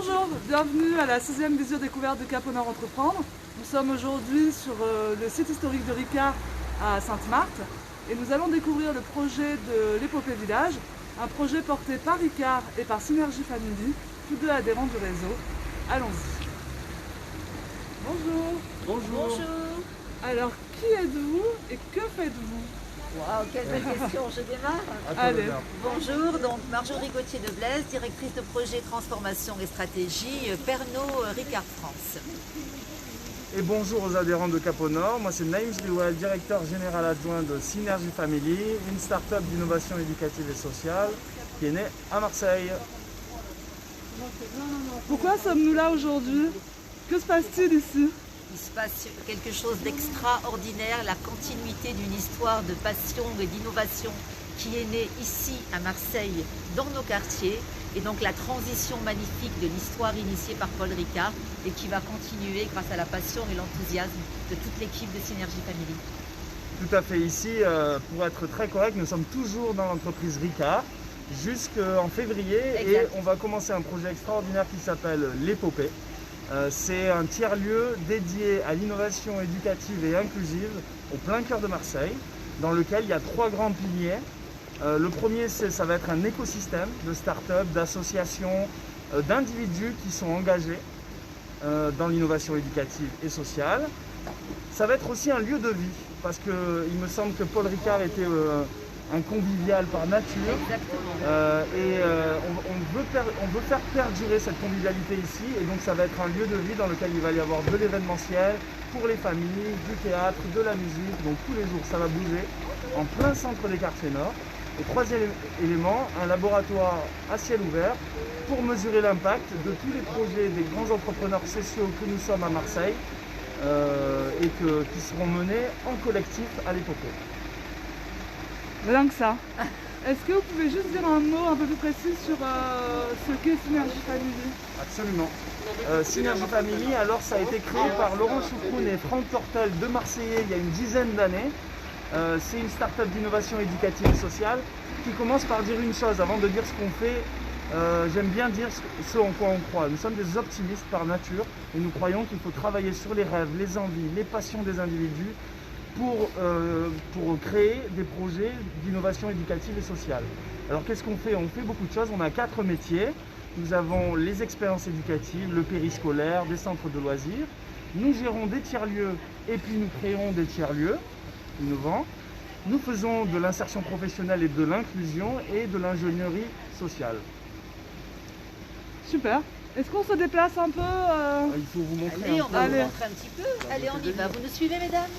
Bonjour, bienvenue à la 6e visio découverte du Cap au Nord Entreprendre. Nous sommes aujourd'hui sur le site historique de Ricard à Sainte-Marthe et nous allons découvrir le projet de l'Épopée Village, un projet porté par Ricard et par Synergie Family, tous deux adhérents du réseau. Allons-y. Bonjour. Bonjour. Bonjour. Alors, qui êtes-vous et que faites-vous? Waouh, quelle belle question, je démarre. Allez. Bonjour, donc Marjorie Gauthier de Blaise, directrice de projet transformation et stratégie Pernod Ricard France. Et bonjour aux adhérents de Cap au Nord. Moi c'est Naïm Jliouel, directeur général adjoint de Synergie Family, une start-up d'innovation éducative et sociale qui est née à Marseille. Pourquoi sommes-nous là aujourd'hui? Que se passe-t-il ici? Il se passe quelque chose d'extraordinaire, la continuité d'une histoire de passion et d'innovation qui est née ici à Marseille, dans nos quartiers, et donc la transition magnifique de l'histoire initiée par Paul Ricard et qui va continuer grâce à la passion et l'enthousiasme de toute l'équipe de Synergie Family. Tout à fait, ici, pour être très correct, nous sommes toujours dans l'entreprise Ricard jusqu'en février. Exact. Et on va commencer un projet extraordinaire qui s'appelle l'Épopée. C'est un tiers-lieu dédié à l'innovation éducative et inclusive au plein cœur de Marseille, dans lequel il y a 3 grands piliers. Le premier, ça va être un écosystème de start-up, d'associations, d'individus qui sont engagés dans l'innovation éducative et sociale. Ça va être aussi un lieu de vie, parce qu'il me semble que Paul Ricard était un convivial par nature. On veut faire perdurer cette convivialité ici, et donc ça va être un lieu de vie dans lequel il va y avoir de l'événementiel pour les familles, du théâtre, de la musique, donc tous les jours ça va bouger en plein centre des quartiers nord. Et troisième élément, un laboratoire à ciel ouvert pour mesurer l'impact de tous les projets des grands entrepreneurs sociaux que nous sommes à Marseille qui seront menés en collectif à l'Épopée. Rien que ça. Est-ce que vous pouvez juste dire un mot un peu plus précis sur ce qu'est Synergie Family? Absolument. Synergie Family, alors ça a été créé par Laurent Choucroune et Franck Tortel, deux Marseillais, il y a une dizaine d'années. C'est une start-up d'innovation éducative et sociale qui commence par dire une chose avant de dire ce qu'on fait. J'aime bien dire ce en quoi on croit. Nous sommes des optimistes par nature et nous croyons qu'il faut travailler sur les rêves, les envies, les passions des individus pour créer des projets d'innovation éducative et sociale. Alors qu'est-ce qu'on fait? On fait beaucoup de choses, on a 4 métiers. Nous avons les expériences éducatives, le périscolaire, des centres de loisirs. Nous gérons des tiers-lieux et puis nous créons des tiers-lieux innovants. Nous faisons de l'insertion professionnelle et de l'inclusion et de l'ingénierie sociale. Super. Est-ce qu'on se déplace un peu Il faut vous montrer Allez, un on peu. va vous Allez. montrer un petit peu. Allez, on y va. Vous nous suivez, mesdames?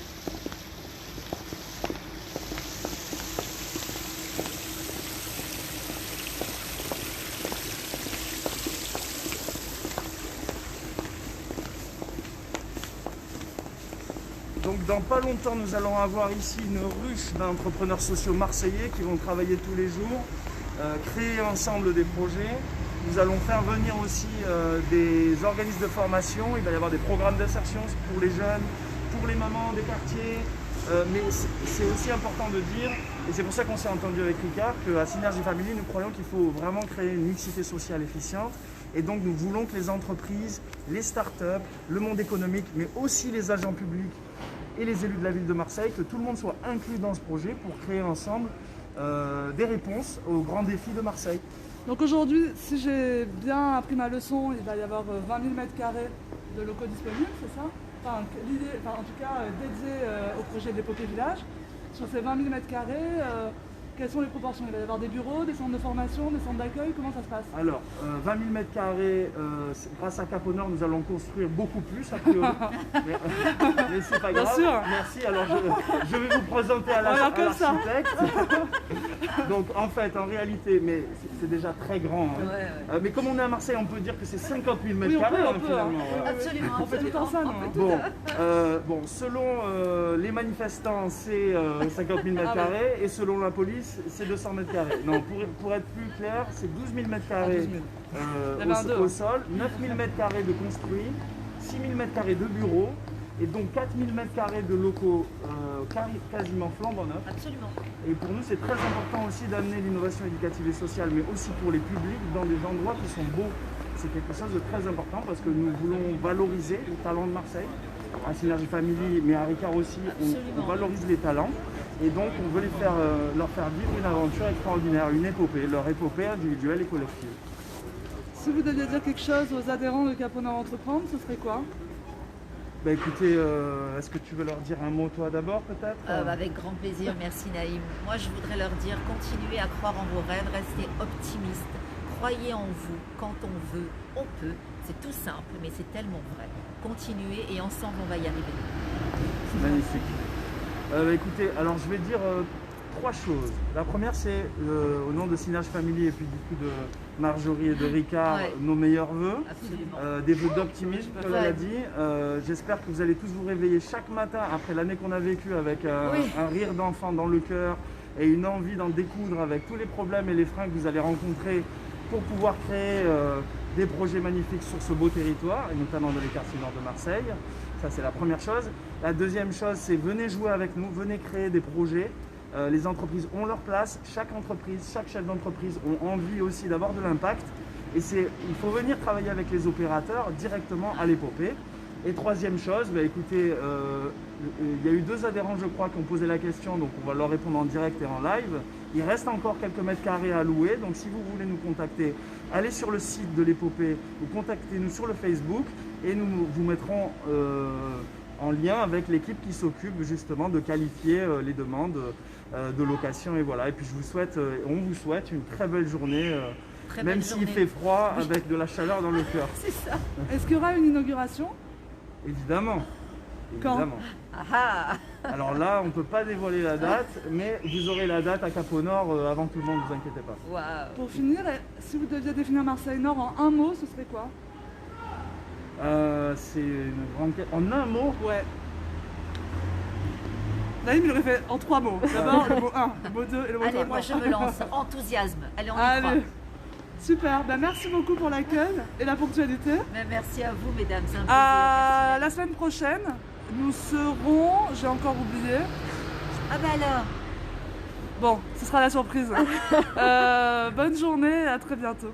Donc dans pas longtemps, nous allons avoir ici une ruche d'entrepreneurs sociaux marseillais qui vont travailler tous les jours, créer ensemble des projets. Nous allons faire venir aussi des organismes de formation. Il va y avoir des programmes d'insertion pour les jeunes, pour les mamans des quartiers. Mais c'est aussi important de dire, et c'est pour ça qu'on s'est entendu avec Ricard, qu'à Synergie Family, nous croyons qu'il faut vraiment créer une mixité sociale efficiente. Et donc nous voulons que les entreprises, les start-up, le monde économique, mais aussi les agents publics et les élus de la ville de Marseille, que tout le monde soit inclus dans ce projet pour créer ensemble des réponses aux grands défis de Marseille. Donc aujourd'hui, si j'ai bien appris ma leçon, il va y avoir 20 000 m² de locaux disponibles, c'est ça? En tout cas dédiés au projet de l'Épopée Village. Sur ces 20 000 m², quelles sont les proportions? Il va y avoir des bureaux, des centres de formation, des centres d'accueil, comment ça se passe? Alors, 20 000 m², grâce à Cap au Nord, nous allons construire beaucoup plus, a priori. mais c'est pas Bien grave. sûr. Merci. Alors, je vais vous présenter à Voilà, comme ça. l'architecte. Donc, en fait, en réalité, mais c'est déjà très grand. Hein. Mais comme on est à Marseille, on peut dire que c'est 50 000 m², Oui, on peut, finalement. hein. Ouais. Absolument, On fait tout le temps absolument. ça, non? Bon, selon les manifestants, c'est 50 000 m², Ah ouais. et selon la police, c'est 200 m². Non, pour être plus clair, c'est 12 000 m² 12 000. Il y en a deux, au hein. sol, 9 000 m² de construits, 6 000 m² de bureaux, et donc 4 000 m² de locaux quasiment flambant neufs. Absolument. Et pour nous, c'est très important aussi d'amener l'innovation éducative et sociale, mais aussi pour les publics, dans des endroits qui sont beaux. c'est quelque chose de très important parce que nous voulons valoriser les talents de Marseille. À Synergie Family, mais à Ricard aussi, on valorise les talents. Et donc, on veut leur faire vivre une aventure extraordinaire, une épopée, leur épopée individuelle et collective. Si vous deviez dire quelque chose aux adhérents de Cap au Nord Entreprendre, ce serait quoi? Bah écoutez, est-ce que tu veux leur dire un mot toi d'abord peut-être? Avec grand plaisir, merci Naïm. Moi je voudrais leur dire, continuez à croire en vos rêves, restez optimistes, croyez en vous, quand on veut, on peut. C'est tout simple, mais c'est tellement vrai. Continuez et ensemble on va y arriver. C'est magnifique. Écoutez, alors je vais dire 3 choses. La première, c'est au nom de Synergie Family et puis du coup de Marjorie et de Ricard, nos meilleurs vœux. Absolument. Des vœux d'optimisme, comme elle a dit. J'espère que vous allez tous vous réveiller chaque matin après l'année qu'on a vécue avec un rire d'enfant dans le cœur et une envie d'en découdre avec tous les problèmes et les freins que vous allez rencontrer pour pouvoir créer des projets magnifiques sur ce beau territoire, et notamment dans les quartiers nord de Marseille. Ça, c'est la première chose. La deuxième chose, c'est venez jouer avec nous, venez créer des projets. Les entreprises ont leur place, chaque entreprise, chaque chef d'entreprise ont envie aussi d'avoir de l'impact. Et il faut venir travailler avec les opérateurs directement à l'épopée. Et troisième chose, écoutez, il y a eu 2 adhérents, je crois, qui ont posé la question, donc on va leur répondre en direct et en live. Il reste encore quelques mètres carrés à louer, donc si vous voulez nous contacter, allez sur le site de l'épopée ou contactez-nous sur le Facebook et nous vous mettrons en lien avec l'équipe qui s'occupe justement de qualifier les demandes de location. Et voilà. Et puis on vous souhaite une très belle journée, même s'il fait froid, avec de la chaleur dans le cœur. C'est ça. Est-ce qu'il y aura une inauguration? Évidemment. Quand? Évidemment. Alors là, on ne peut pas dévoiler la date, mais vous aurez la date à Cap au Nord avant tout le monde, ne vous inquiétez pas. Waouh. Pour finir, si vous deviez définir Marseille Nord en un mot, ce serait quoi? C'est une grande question. En un mot? Ouais. Naïm, il aurait fait en 3 mots. D'abord le mot 1, le mot 2 et le mot 3. Allez, moi je me lance. Enthousiasme. Allez, on y croit. Allez. Super, merci beaucoup pour l'accueil et la ponctualité. Mais merci à vous, mesdames. C'est un plaisir. La semaine prochaine, nous serons, j'ai encore oublié. Ah bah alors. Bon, ce sera la surprise. Bonne journée et à très bientôt.